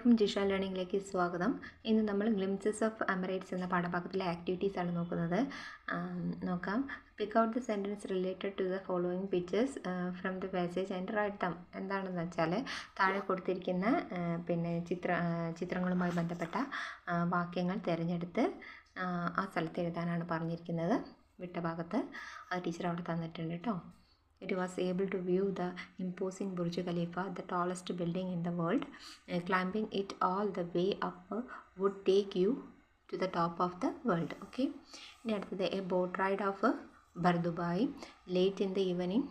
എല്ലാവർക്കും ജിഷ ലേണിംഗിലേക്ക് സ്വാഗതം. ഇന്ന് നമ്മൾ ഗ്ലിംസസ് ഓഫ് എമിറേറ്റ്സ് എന്ന പാഠഭാഗത്തിലെ ആക്ടിവിറ്റീസ് ആണ് നോക്കുന്നത്. നോക്കാം. Pick out the sentence related to the following pictures from the passage and write them. എന്താണെന്ന് വെച്ചാൽ താഴെ കൊടുത്തിരിക്കുന്ന ചിത്രങ്ങളുമായി ബന്ധപ്പെട്ട വാക്യങ്ങൾ തിരഞ്ഞെടുത്ത് ആ സ്ഥലത്ത് എഴുതാനാണ് പറഞ്ഞിരിക്കുന്നത്. വിട്ട ഭാഗത്ത് അത് ടീച്ചർ അവിടെ തന്നിട്ടുണ്ട് കേട്ടോ. It was able to view the imposing Burj Khalifa, the tallest building in the world. Climbing it all the way up would take you to the top of the world. Okay. Next, a boat ride of Bardubai late in the evening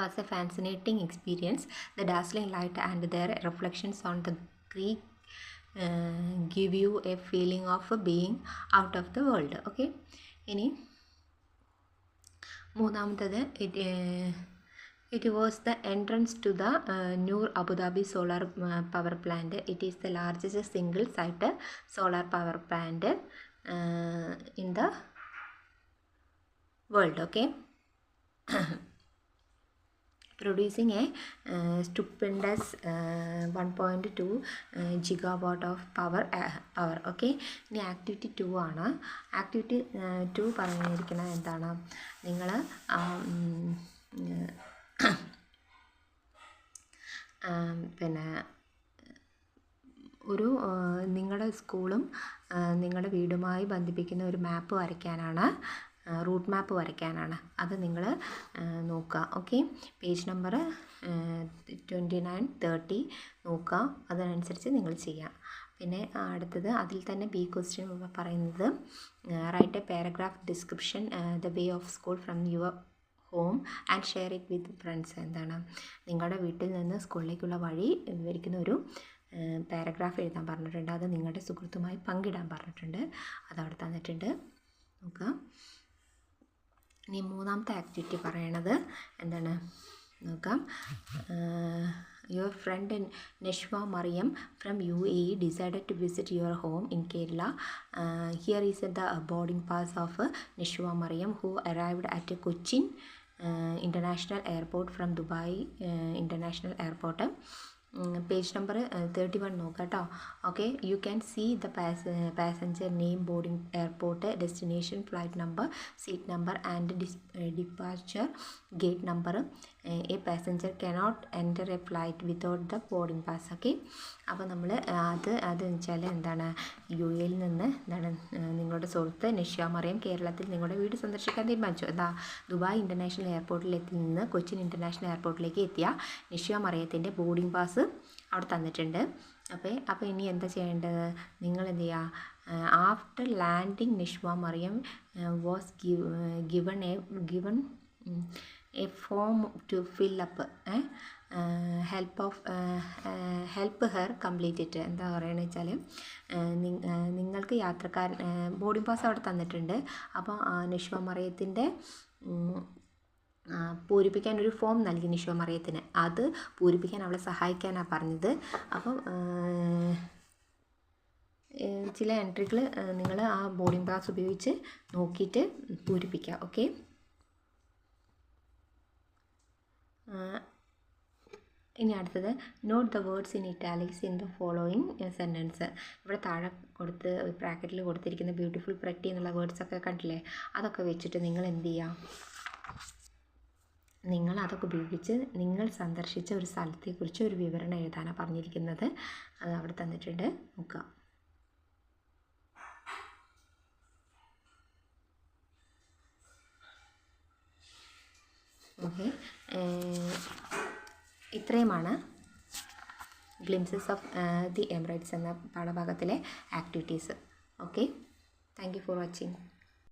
was a fascinating experience. The dazzling light and their reflections on the creek give you a feeling of being out of the world. Okay. ഇനി മൂന്നാമത്തത് it was the entrance to the Noor Abu Dhabi solar power plant. It is the largest single site solar power plant in the world. Okay. Producing a stupendous 1.2 gigawatt of power. Okay. ഇനി activity 2 ആണ്. Activity 2 പറഞ്ഞിരിക്കുന്നത് എന്താണ്? നിങ്ങൾ പിന്നെ ഒരു നിങ്ങളുടെ സ്കൂളും നിങ്ങളുടെ വീടുമായി ബന്ധിപ്പിക്കുന്ന ഒരു മാപ്പ് വരയ്ക്കാനാണ്, റൂട്ട് മാപ്പ് വരയ്ക്കാനാണ്. അത് നിങ്ങൾ നോക്കുക. ഓക്കെ. പേജ് നമ്പർ 29, 30 നോക്കുക. അതിനനുസരിച്ച് നിങ്ങൾ ചെയ്യാം. പിന്നെ അടുത്തത് അതിൽ തന്നെ ബി ക്വസ്റ്റ്യൻ പറയുന്നത് write a paragraph description the way of school from your home and share it with friends. എന്താണ്? നിങ്ങളുടെ വീട്ടിൽ നിന്ന് സ്കൂളിലേക്കുള്ള വഴി വിവരിക്കുന്ന ഒരു പാരഗ്രാഫ് എഴുതാൻ പറഞ്ഞിട്ടുണ്ട്. അത് നിങ്ങളുടെ സുഹൃത്തുമായി പങ്കിടാൻ പറഞ്ഞിട്ടുണ്ട്. അതവിടെ തന്നിട്ടുണ്ട്. നോക്കുക. ഇനി മൂന്നാമത്തെ ആക്ടിവിറ്റി പറയണത് എന്താണ് നോക്കാം. Your friend Neshwa Mariam from UAE decided to visit your home in Kerala. Here is the boarding pass of Neshwa Mariam, who arrived at Cochin International Airport from Dubai International Airport. Page number 31 നോക്കാം കേട്ടോ. Okay. You can see the passenger name, boarding airport, destination, flight number, seat number and departure gate number. A passenger cannot enter a flight without the boarding pass. Okay. അപ്പോൾ നമ്മൾ അത് വെച്ചാൽ എന്താണ്, U എയിൽ നിന്ന് എന്താണ് നിങ്ങളുടെ സുഹൃത്ത് നഷ്വ മറിയം കേരളത്തിൽ നിങ്ങളുടെ വീട് സന്ദർശിക്കാൻ തീരുമാനിച്ചു. എന്താ? ദുബായ് ഇൻ്റർനാഷണൽ എയർപോർട്ടിലെത്തി നിന്ന് കൊച്ചിൻ ഇൻ്റർനാഷണൽ എയർപോർട്ടിലേക്ക് എത്തിയ നഷ്വ മറിയത്തിൻ്റെ ബോർഡിംഗ് പാസ് അവിടെ തന്നിട്ടുണ്ട്. അപ്പോൾ ഇനി എന്താ ചെയ്യേണ്ടത്? നിങ്ങൾ എന്ത് ചെയ്യുക? After landing Nashwa Mariam was given a form to fill up. Help her complete it. എന്താ പറയുകയെന്ന് വെച്ചാൽ നിങ്ങൾക്ക് യാത്രക്കാരൻ ബോർഡിംഗ് പാസ് അവിടെ തന്നിട്ടുണ്ട്. അപ്പോൾ നഷ്വ മറിയത്തിൻ്റെ പൂരിപ്പിക്കാൻ ഒരു ഫോം നൽകി നഷ്വ മറിയത്തിന്. അത് പൂരിപ്പിക്കാൻ അവളെ സഹായിക്കാനാണ് പറഞ്ഞത്. അപ്പം ചില എൻട്രികൾ നിങ്ങൾ ആ ബോർഡിംഗ് പാസ് ഉപയോഗിച്ച് നോക്കിയിട്ട് പൂരിപ്പിക്കുക. ഓക്കെ. ഇനി അടുത്തത് note the words in italics in the following sentence. ഇവിടെ താഴെ ബ്രാക്കറ്റിൽ കൊടുത്തിരിക്കുന്ന ബ്യൂട്ടിഫുൾ, പ്രെറ്റി എന്നുള്ള വേർഡ്സൊക്കെ കണ്ടില്ലേ? അതൊക്കെ വെച്ചിട്ട് നിങ്ങൾ എന്ത് ചെയ്യുക? നിങ്ങൾ അതൊക്കെ ഉപയോഗിച്ച് നിങ്ങൾ സന്ദർശിച്ച ഒരു സ്ഥലത്തെക്കുറിച്ച് ഒരു വിവരണം എഴുതാനാണ് പറഞ്ഞിരിക്കുന്നത്. അത് അവിടെ തന്നിട്ടുണ്ട്. നോക്കുക. ഓക്കെ. ഇത്രയുമാണ് ഗ്ലിംസസ് ഓഫ് ദി എമിറേറ്റ്സ് എന്ന പാഠഭാഗത്തിലെ activities. Okay. Thank you for watching.